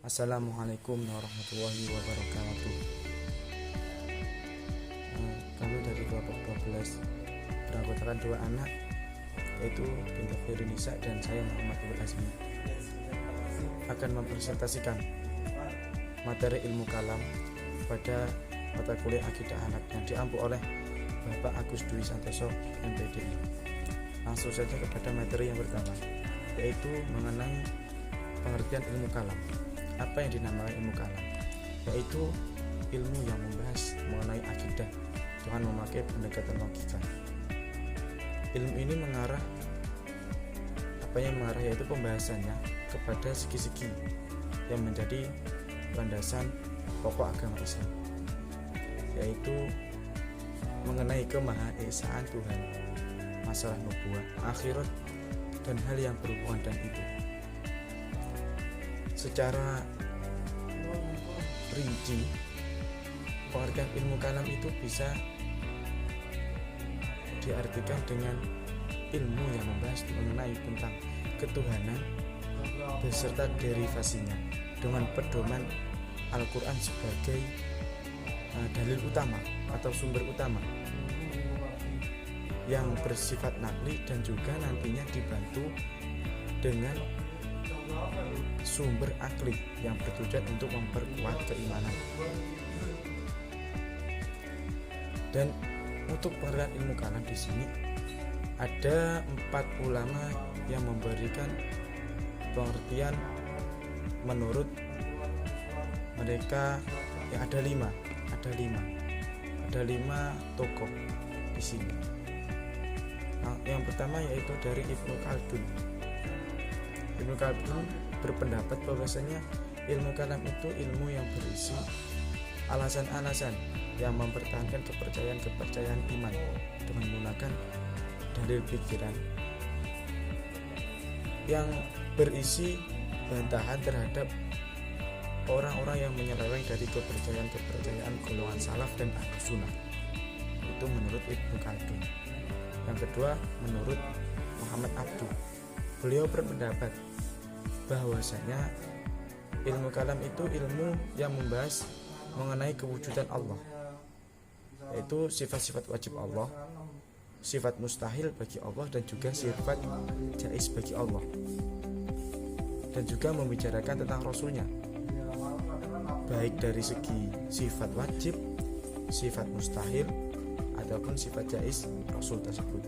Assalamualaikum warahmatullahi wabarakatuh. Kami dari kelompok 12 beranggotakan 2 anak, yaitu Binti Khairunnisa dan saya Muhammad Ibnu Azmi, akan mempresentasikan materi ilmu kalam pada mata kuliah akidah anak yang diampu oleh Bapak Agus Dwi Santoso MPDI. Langsung saja kepada materi yang pertama, yaitu mengenai pengertian ilmu kalam. Apa yang dinamakan ilmu kalam? Yaitu ilmu yang membahas mengenai akidah dengan memakai pendekatan logika. Ilmu ini mengarah yaitu pembahasannya kepada segi-segi yang menjadi landasan pokok agama Islam, yaitu mengenai kemahaesaan Tuhan, masalah nubuah, akhirat, dan hal yang berhubungan dengan itu. Secara rinci, pengertian ilmu kalam itu bisa diartikan dengan ilmu yang membahas mengenai tentang ketuhanan beserta derivasinya dengan pedoman Al-Quran sebagai dalil utama atau sumber utama yang bersifat naqli, dan juga nantinya dibantu dengan sumber akli yang bertujuan untuk memperkuat keimanan. Dan untuk pengertian ilmu kalam di sini ada 4 ulama yang memberikan pengertian menurut mereka. Ya, ada 5 tokoh di sini. Yang pertama yaitu dari Ibnu Khaldun. Ibnu Khaldun berpendapat bahwasanya ilmu kalam itu ilmu yang berisi alasan-alasan yang mempertahankan kepercayaan iman dengan menggunakan dalil pikiran yang berisi bantahan terhadap orang-orang yang menyeleweng dari kepercayaan golongan salaf dan ahlu sunnah. Itu menurut Ibnu Khaldun. Yang kedua menurut Muhammad Abduh. Beliau berpendapat bahwasanya ilmu kalam itu ilmu yang membahas mengenai kewujudan Allah, yaitu sifat-sifat wajib Allah, sifat mustahil bagi Allah, dan juga sifat jaiz bagi Allah, dan juga membicarakan tentang Rasulnya, baik dari segi sifat wajib, sifat mustahil, ataupun sifat jaiz Rasul tersebut.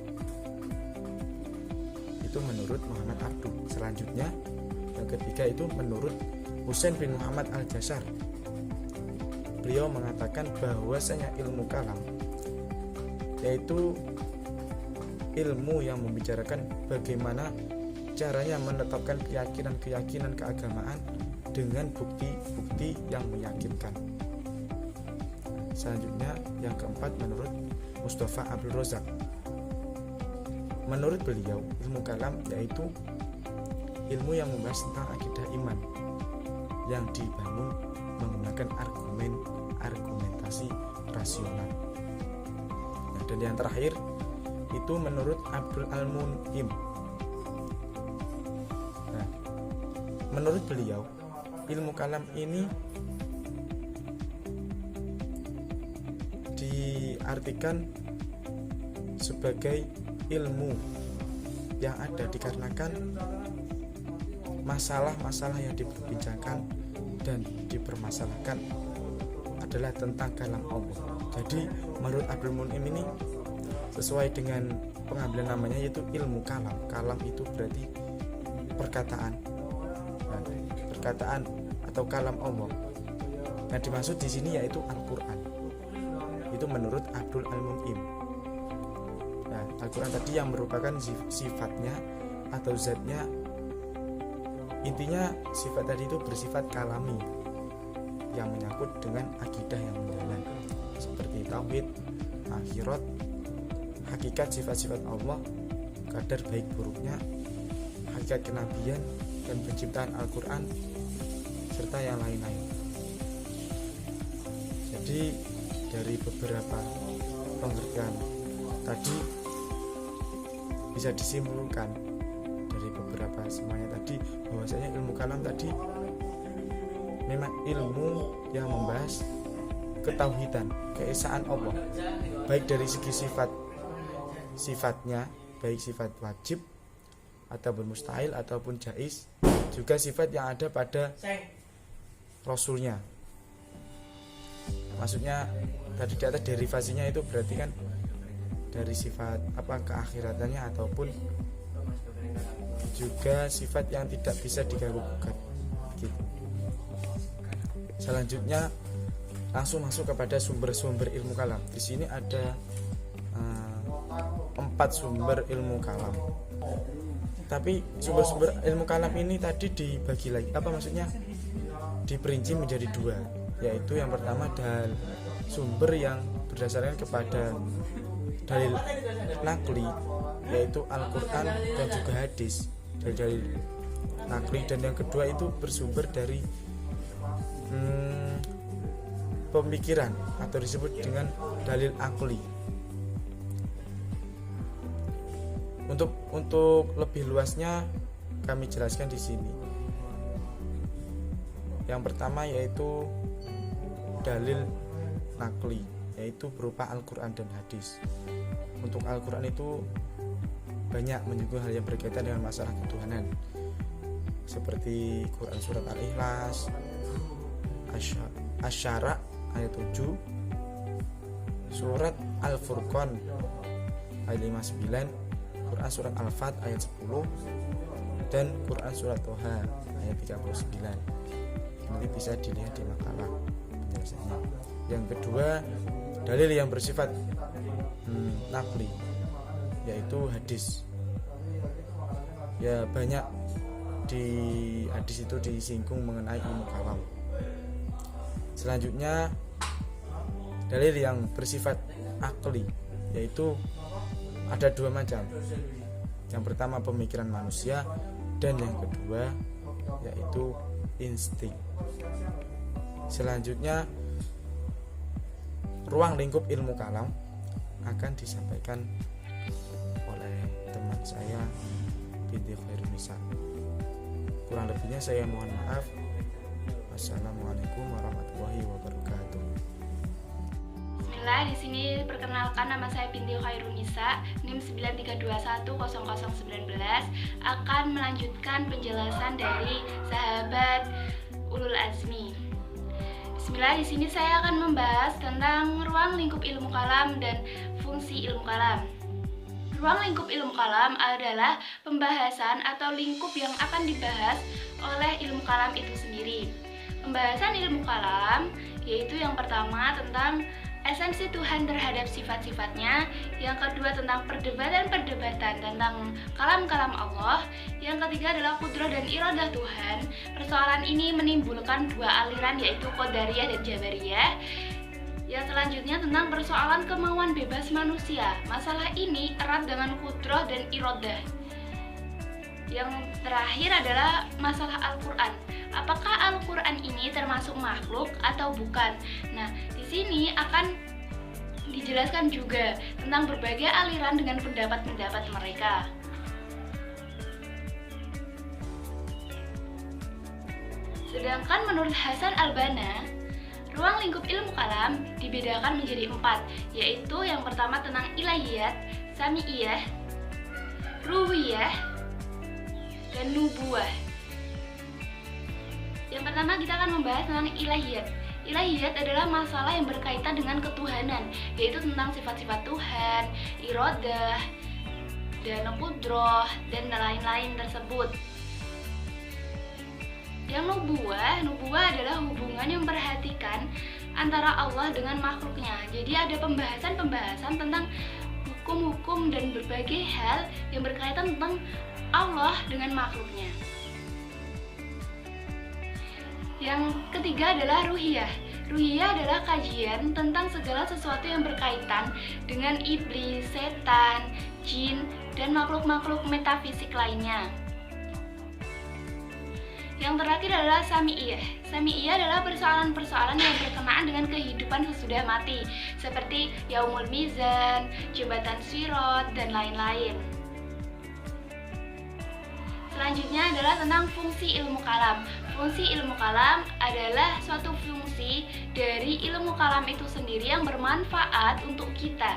Itu menurut Muhammad Abduh. Selanjutnya yang ketiga itu menurut Husain bin Muhammad Al-Jasar. Beliau mengatakan bahwasanya ilmu kalam yaitu ilmu yang membicarakan bagaimana caranya menetapkan keyakinan keagamaan dengan bukti-bukti yang meyakinkan. Selanjutnya yang keempat menurut Mustafa Abdul Razak. Menurut beliau, ilmu kalam yaitu ilmu yang membahas tentang akidah iman yang dibangun menggunakan argumentasi rasional. Dan yang terakhir itu menurut Abdul Al-Mun'im. Menurut beliau, ilmu kalam ini diartikan sebagai ilmu yang ada dikarenakan masalah-masalah yang diperbincangkan dan dipermasalahkan adalah tentang kalam Allah. Jadi menurut Abdul Mun'im ini sesuai dengan pengambilan namanya, yaitu ilmu kalam. Kalam itu berarti perkataan atau kalam Allah. Yang dimaksud di sini yaitu Al-Quran. Itu menurut Abdul Al-Mun'im. Nah, Al-Quran tadi yang merupakan sifatnya atau zatnya, intinya sifat tadi itu bersifat kalami yang menyangkut dengan akidah yang mendalam, seperti tauhid, akhirat, hakikat sifat-sifat Allah, kadar baik buruknya, hakikat kenabian dan penciptaan Al-Quran, serta yang lain-lain. Jadi dari beberapa pengertian tadi bisa disimpulkan dari beberapa semuanya tadi bahwasanya ilmu kalam tadi memang ilmu yang membahas ketauhidan, keesaan Allah, baik dari segi sifatnya, baik sifat wajib ataupun mustahil ataupun jaiz, juga sifat yang ada pada Rasulnya. Maksudnya tadi di atas derivasinya itu berarti kan dari sifat keakhiratannya ataupun juga sifat yang tidak bisa diganggu gugat gitu. Selanjutnya langsung masuk kepada sumber-sumber ilmu kalam. Di sini ada 4 sumber ilmu kalam. Tapi sumber-sumber ilmu kalam ini tadi dibagi lagi, diperinci menjadi 2, yaitu yang pertama sumber yang berdasarkan kepada dalil nakli, yaitu Al-Quran dan juga hadis, dalil nakli, dan yang kedua itu bersumber dari pemikiran atau disebut dengan dalil akli. Untuk lebih luasnya kami jelaskan di sini. Yang pertama yaitu dalil nakli, yaitu berupa Al-Quran dan hadis. Untuk Al-Quran itu banyak menyinggung hal yang berkaitan dengan masalah ketuhanan, seperti Quran surat Al-Ikhlas, Asy-Syara ayat 7, surat Al-Furqan ayat 59, Quran surat Al-Fat ayat 10, dan Quran surat Toha ayat 39. Nanti bisa dilihat di makalah penjelasannya. Yang kedua, dalil yang bersifat nakli, yaitu hadis. Ya, banyak di hadis itu disinggung mengenai ilmu kalam. Selanjutnya, dalil yang bersifat akli, yaitu ada 2 macam. Yang pertama pemikiran manusia, dan yang kedua yaitu insting. Selanjutnya, ruang lingkup ilmu kalam akan disampaikan oleh teman saya Binti Khairunisa. Kurang lebihnya saya mohon maaf. Wassalamualaikum warahmatullahi wabarakatuh. Bismillah, di sini perkenalkan, nama saya Binti Khairunisa, NIM 93210019, akan melanjutkan penjelasan dari sahabat Ulul Azmi. Bismillah, di sini saya akan membahas tentang ruang lingkup ilmu kalam dan fungsi ilmu kalam. Ruang lingkup ilmu kalam adalah pembahasan atau lingkup yang akan dibahas oleh ilmu kalam itu sendiri. Pembahasan ilmu kalam yaitu yang pertama tentang esensi Tuhan terhadap sifat-sifatnya, yang kedua tentang perdebatan-perdebatan tentang kalam-kalam Allah, yang ketiga adalah kudrah dan iradah Tuhan. Persoalan ini menimbulkan 2 aliran, yaitu Qadariyah dan Jabariyah. Yang selanjutnya tentang persoalan kemauan bebas manusia. Masalah ini erat dengan kudrah dan iradah. Yang terakhir adalah masalah Al-Quran. Apakah Al-Quran ini termasuk makhluk atau bukan? Nah, di sini akan dijelaskan juga tentang berbagai aliran dengan pendapat-pendapat mereka. Sedangkan menurut Hasan al-Banna, ruang lingkup ilmu kalam dibedakan menjadi 4, yaitu yang pertama tentang ilahiyat, sami'iyah, ruhiyah, dan nubuwah. Yang pertama kita akan membahas tentang ilahiyat. Ilahiyat adalah masalah yang berkaitan dengan ketuhanan, yaitu tentang sifat-sifat Tuhan, iradah, dan qudrah, dan lain-lain tersebut. Yang nubuwah adalah hubungan yang memperhatikan antara Allah dengan makhluknya. Jadi ada pembahasan tentang hukum-hukum dan berbagai hal yang berkaitan tentang Allah dengan makhluknya. Yang ketiga adalah ruhiyah. Ruhiyah adalah kajian tentang segala sesuatu yang berkaitan dengan iblis, setan, jin, dan makhluk-makhluk metafisik lainnya. Yang terakhir adalah sami'iyah. Sami'iyah adalah persoalan-persoalan yang berkenaan dengan kehidupan sesudah mati, seperti yaumul mizan, jembatan sirat, dan lain-lain. Selanjutnya adalah tentang fungsi ilmu kalam. Fungsi ilmu kalam adalah suatu fungsi dari ilmu kalam itu sendiri yang bermanfaat untuk kita.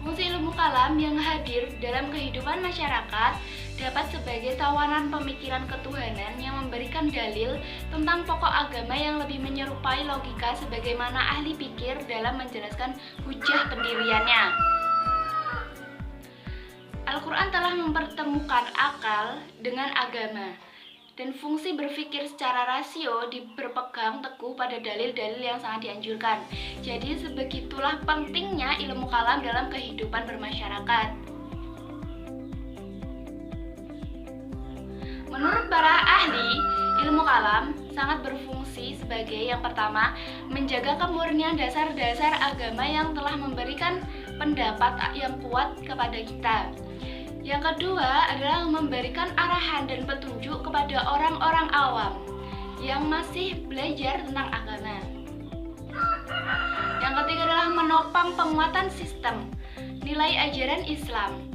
Fungsi ilmu kalam yang hadir dalam kehidupan masyarakat dapat sebagai tawanan pemikiran ketuhanan yang memberikan dalil tentang pokok agama yang lebih menyerupai logika sebagaimana ahli pikir dalam menjelaskan hujah pendiriannya. Al-Quran telah mempertemukan akal dengan agama, dan fungsi berpikir secara rasio berpegang teguh pada dalil-dalil yang sangat dianjurkan. Jadi sebegitulah pentingnya ilmu kalam dalam kehidupan bermasyarakat. Menurut para ahli, ilmu kalam sangat berfungsi sebagai yang pertama, menjaga kemurnian dasar-dasar agama yang telah memberikan pendapat yang kuat kepada kita. Yang kedua adalah memberikan arahan dan petunjuk kepada orang-orang awam yang masih belajar tentang agama. Yang ketiga adalah menopang penguatan sistem nilai ajaran Islam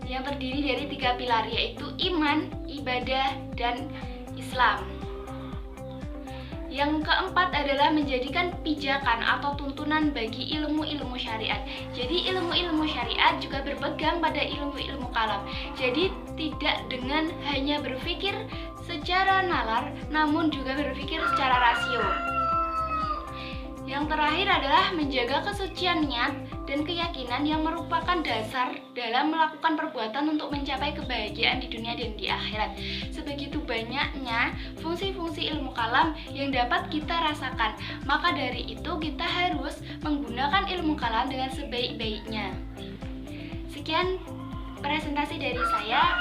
yang terdiri dari 3 pilar, yaitu iman, ibadah, dan Islam. Yang keempat adalah menjadikan pijakan atau tuntunan bagi ilmu-ilmu syariat. Jadi ilmu-ilmu syariat juga berpegang pada ilmu-ilmu kalam. Jadi tidak dengan hanya berpikir secara nalar, namun juga berpikir secara rasio. Yang terakhir adalah menjaga kesucian niat dan keyakinan yang merupakan dasar dalam melakukan perbuatan untuk mencapai kebahagiaan di dunia dan di akhirat. Sebegitu banyaknya fungsi-fungsi ilmu kalam yang dapat kita rasakan. Maka dari itu kita harus menggunakan ilmu kalam dengan sebaik-baiknya. Sekian presentasi dari saya.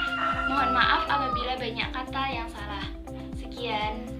Mohon maaf apabila banyak kata yang salah. Sekian.